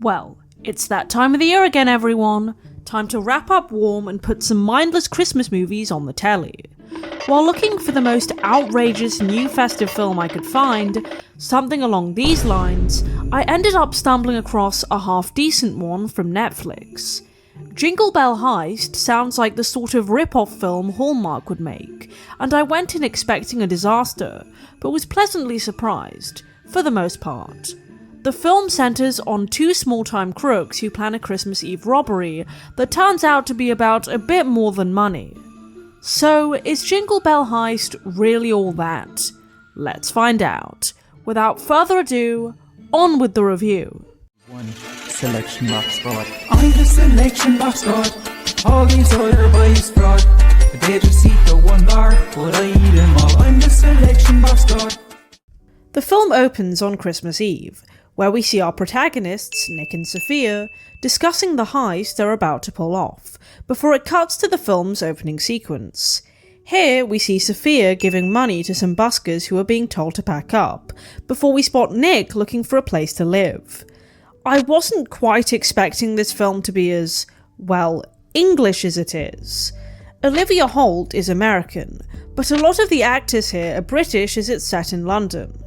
Well, it's that time of the year again, everyone. Time to wrap up warm and put some mindless Christmas movies on the telly. While looking for the most outrageous new festive film I could find, something along these lines, I ended up stumbling across a half-decent one from Netflix. Jingle Bell Heist sounds like the sort of rip-off film Hallmark would make, and I went in expecting a disaster, but was pleasantly surprised, for the most part. The film centres on two small-time crooks who plan a Christmas Eve robbery that turns out to be about a bit more than money. So, is Jingle Bell Heist really all that? Let's find out. Without further ado, on with the review. One selection box god. I'm the selection box god. All these other boys fraud. They just eat the one bar, but I eat them all. I'm the selection box god. The film opens on Christmas Eve, where we see our protagonists, Nick and Sophia, discussing the heist they're about to pull off, before it cuts to the film's opening sequence. Here we see Sophia giving money to some buskers who are being told to pack up, before we spot Nick looking for a place to live. I wasn't quite expecting this film to be as, well, English as it is. Olivia Holt is American, but a lot of the actors here are British as it's set in London.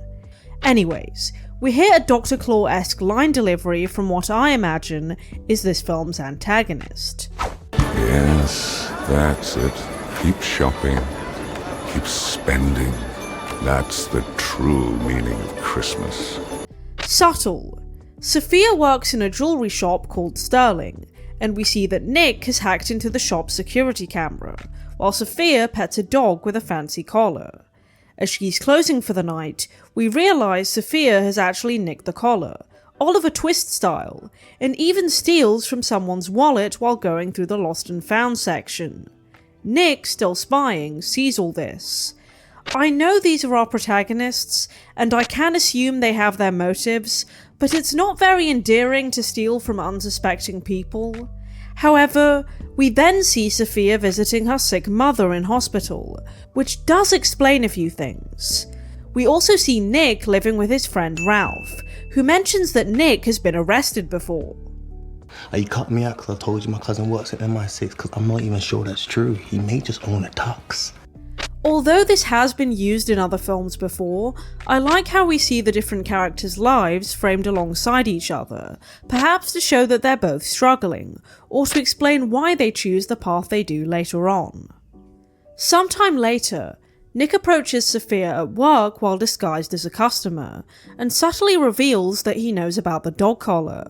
Anyways, we hear a Dr. Claw-esque line delivery from what I imagine is this film's antagonist. Yes, that's it. Keep shopping. Keep spending. That's the true meaning of Christmas. Subtle. Sophia works in a jewellery shop called Sterling, and we see that Nick has hacked into the shop's security camera, while Sophia pets a dog with a fancy collar. As she's closing for the night, we realise Sophia has actually nicked the collar, Oliver Twist style, and even steals from someone's wallet while going through the lost and found section. Nick, still spying, sees all this. I know these are our protagonists, and I can assume they have their motives, but it's not very endearing to steal from unsuspecting people. However, we then see Sophia visiting her sick mother in hospital, which does explain a few things. We also see Nick living with his friend Ralph, who mentions that Nick has been arrested before. You cut me out because I told you my cousin works at MI6, because I'm not even sure that's true. He may just own a tux. Although this has been used in other films before, I like how we see the different characters' lives framed alongside each other, perhaps to show that they're both struggling, or to explain why they choose the path they do later on. Sometime later, Nick approaches Sophia at work while disguised as a customer, and subtly reveals that he knows about the dog collar.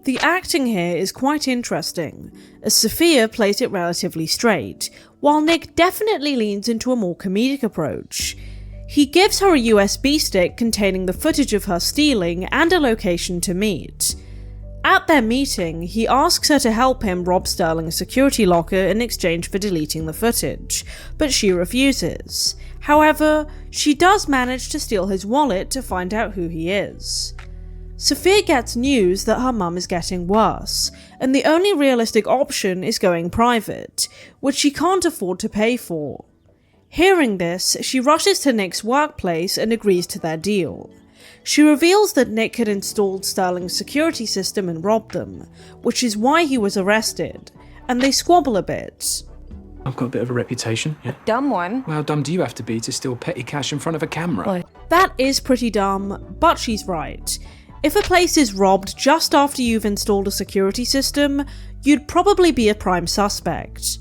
The acting here is quite interesting, as Sophia plays it relatively straight, while Nick definitely leans into a more comedic approach. He gives her a USB stick containing the footage of her stealing and a location to meet. At their meeting, he asks her to help him rob Sterling's security locker in exchange for deleting the footage, but she refuses. However, she does manage to steal his wallet to find out who he is. Sophia gets news that her mum is getting worse, and the only realistic option is going private, which she can't afford to pay for. Hearing this, she rushes to Nick's workplace and agrees to their deal. She reveals that Nick had installed Sterling's security system and robbed them, which is why he was arrested, and they squabble a bit. I've got a bit of a reputation, yeah. Dumb one. Well, how dumb do you have to be to steal petty cash in front of a camera? That is pretty dumb, but she's right. If a place is robbed just after you've installed a security system, you'd probably be a prime suspect.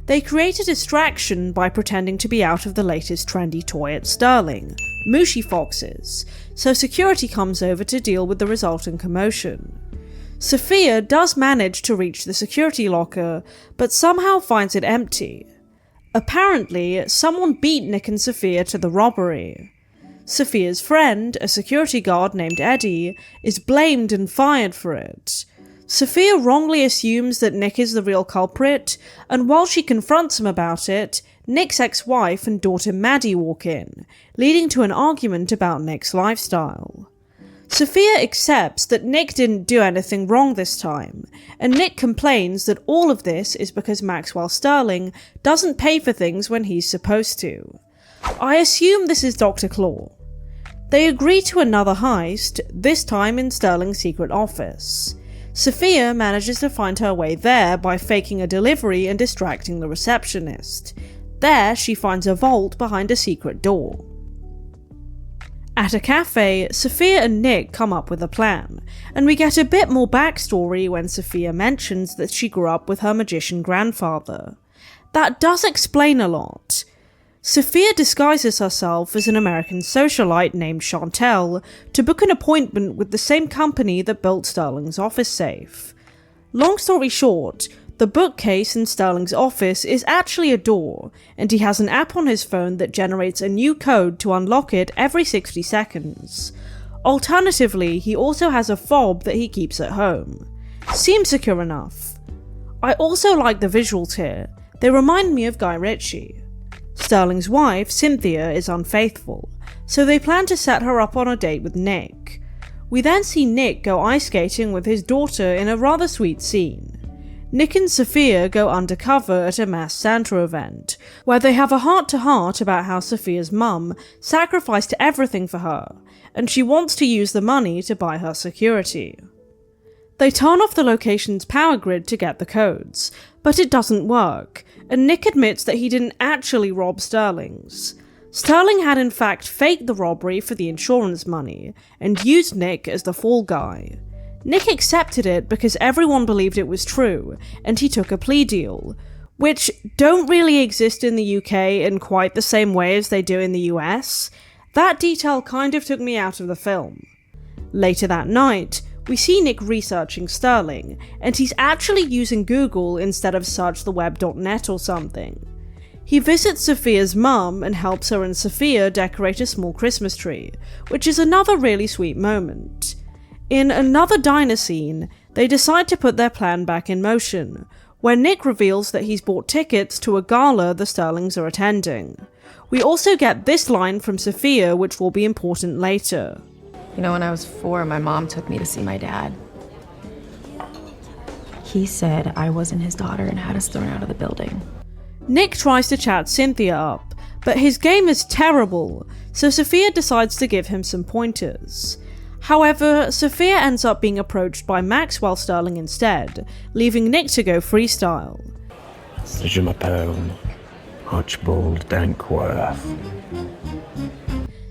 They create a distraction by pretending to be out of the latest trendy toy at Sterling, Mushy Foxes, so security comes over to deal with the resulting commotion. Sophia does manage to reach the security locker, but somehow finds it empty. Apparently, someone beat Nick and Sophia to the robbery. Sophia's friend, a security guard named Eddie, is blamed and fired for it. Sophia wrongly assumes that Nick is the real culprit, and while she confronts him about it, Nick's ex-wife and daughter Maddie walk in, leading to an argument about Nick's lifestyle. Sophia accepts that Nick didn't do anything wrong this time, and Nick complains that all of this is because Maxwell Sterling doesn't pay for things when he's supposed to. I assume this is Dr. Claw. They agree to another heist, this time in Sterling's secret office. Sophia manages to find her way there by faking a delivery and distracting the receptionist. There, she finds a vault behind a secret door. At a cafe, Sophia and Nick come up with a plan, and we get a bit more backstory when Sophia mentions that she grew up with her magician grandfather. That does explain a lot. Sophia disguises herself as an American socialite named Chantel to book an appointment with the same company that built Sterling's office safe. Long story short, the bookcase in Sterling's office is actually a door, and he has an app on his phone that generates a new code to unlock it every 60 seconds. Alternatively, he also has a fob that he keeps at home. Seems secure enough. I also like the visuals here. They remind me of Guy Ritchie. Sterling's wife, Cynthia, is unfaithful, so they plan to set her up on a date with Nick. We then see Nick go ice skating with his daughter in a rather sweet scene. Nick and Sophia go undercover at a masked Santa event, where they have a heart-to-heart about how Sophia's mum sacrificed everything for her, and she wants to use the money to buy her security. They turn off the location's power grid to get the codes, but it doesn't work, and Nick admits that he didn't actually rob Sterling's. Sterling had in fact faked the robbery for the insurance money, and used Nick as the fall guy. Nick accepted it because everyone believed it was true, and he took a plea deal, which don't really exist in the UK in quite the same way as they do in the US. That detail kind of took me out of the film. Later that night, we see Nick researching Sterling, and he's actually using Google instead of searchtheweb.net or something. He visits Sophia's mum and helps her and Sophia decorate a small Christmas tree, which is another really sweet moment. In another diner scene, they decide to put their plan back in motion, where Nick reveals that he's bought tickets to a gala the Sterlings are attending. We also get this line from Sophia, which will be important later. You know, when I was 4, my mom took me to see my dad. He said I wasn't his daughter and had us thrown out of the building. Nick tries to chat Cynthia up, but his game is terrible, so Sophia decides to give him some pointers. However, Sophia ends up being approached by Maxwell Sterling instead, leaving Nick to go freestyle. Je m'appelle Archibald Dankworth.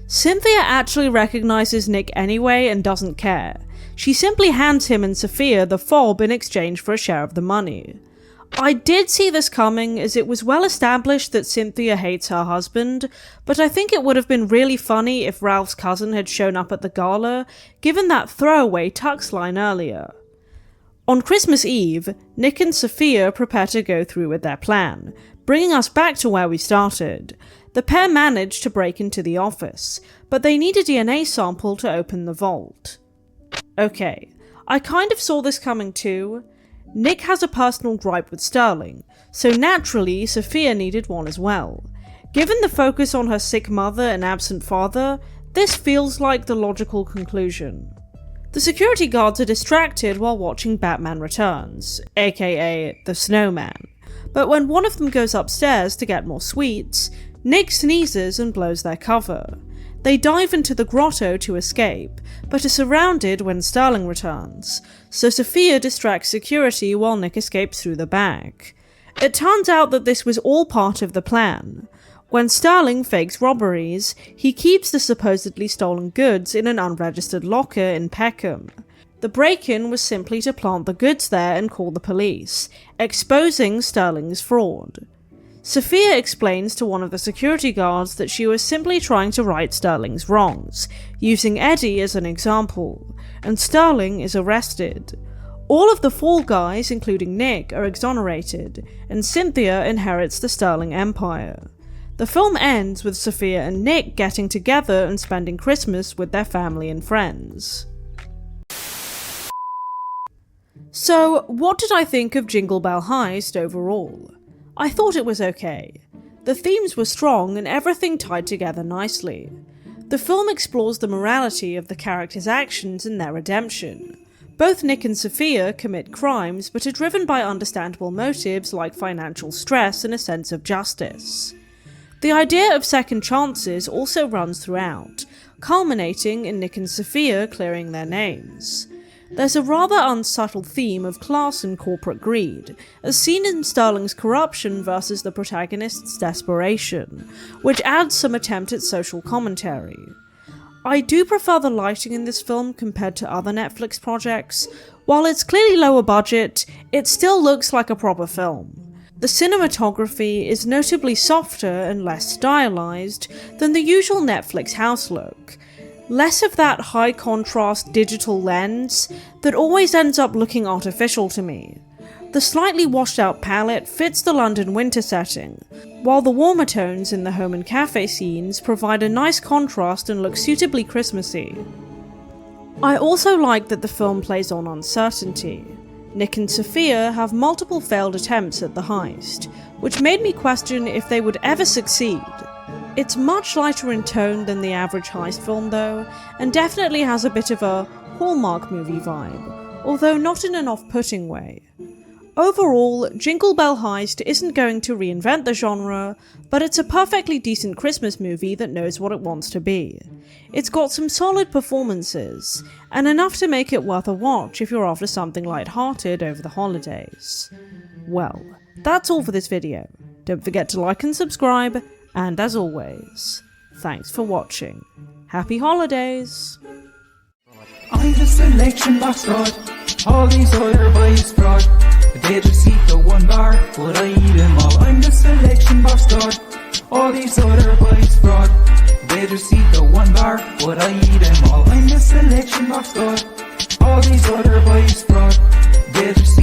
Cynthia actually recognizes Nick anyway and doesn't care. She simply hands him and Sophia the fob in exchange for a share of the money. I did see this coming, as it was well established that Cynthia hates her husband, but I think it would have been really funny if Ralph's cousin had shown up at the gala, given that throwaway Tux line earlier. On Christmas Eve, Nick and Sophia prepare to go through with their plan, bringing us back to where we started. The pair managed to break into the office, but they need a DNA sample to open the vault. Okay, I kind of saw this coming too. Nick has a personal gripe with Sterling, so naturally Sophia needed one as well. Given the focus on her sick mother and absent father, this feels like the logical conclusion. The security guards are distracted while watching Batman Returns, aka the Snowman, but when one of them goes upstairs to get more sweets, Nick sneezes and blows their cover. They dive into the grotto to escape, but are surrounded when Sterling returns, so Sophia distracts security while Nick escapes through the back. It turns out that this was all part of the plan. When Sterling fakes robberies, he keeps the supposedly stolen goods in an unregistered locker in Peckham. The break-in was simply to plant the goods there and call the police, exposing Sterling's fraud. Sophia explains to one of the security guards that she was simply trying to right Sterling's wrongs, using Eddie as an example, and Sterling is arrested. All of the fall guys, including Nick, are exonerated, and Cynthia inherits the Sterling empire. The film ends with Sophia and Nick getting together and spending Christmas with their family and friends. So, what did I think of Jingle Bell Heist overall? I thought it was okay. The themes were strong and everything tied together nicely. The film explores the morality of the characters' actions and their redemption. Both Nick and Sophia commit crimes but are driven by understandable motives like financial stress and a sense of justice. The idea of second chances also runs throughout, culminating in Nick and Sophia clearing their names. There's a rather unsubtle theme of class and corporate greed, as seen in Sterling's corruption versus the protagonist's desperation, which adds some attempt at social commentary. I do prefer the lighting in this film compared to other Netflix projects. While it's clearly lower budget, it still looks like a proper film. The cinematography is notably softer and less stylized than the usual Netflix house look. Less of that high contrast digital lens that always ends up looking artificial to me. The slightly washed out palette fits the London winter setting, while the warmer tones in the home and cafe scenes provide a nice contrast and look suitably Christmassy. I also like that the film plays on uncertainty. Nick and Sophia have multiple failed attempts at the heist, which made me question if they would ever succeed. It's much lighter in tone than the average heist film though, and definitely has a bit of a Hallmark movie vibe, although not in an off-putting way. Overall, Jingle Bell Heist isn't going to reinvent the genre, but it's a perfectly decent Christmas movie that knows what it wants to be. It's got some solid performances, and enough to make it worth a watch if you're after something light-hearted over the holidays. Well, that's all for this video. Don't forget to like and subscribe, and as always, thanks for watching. Happy holidays! I'm the selection box god. All these other boys fraud. They just eat the one bar, but I eat them all. I'm the selection box god. All these other boys fraud. They just eat the one bar, but I eat them all. I'm the selection box god. All these other boys fraud. They just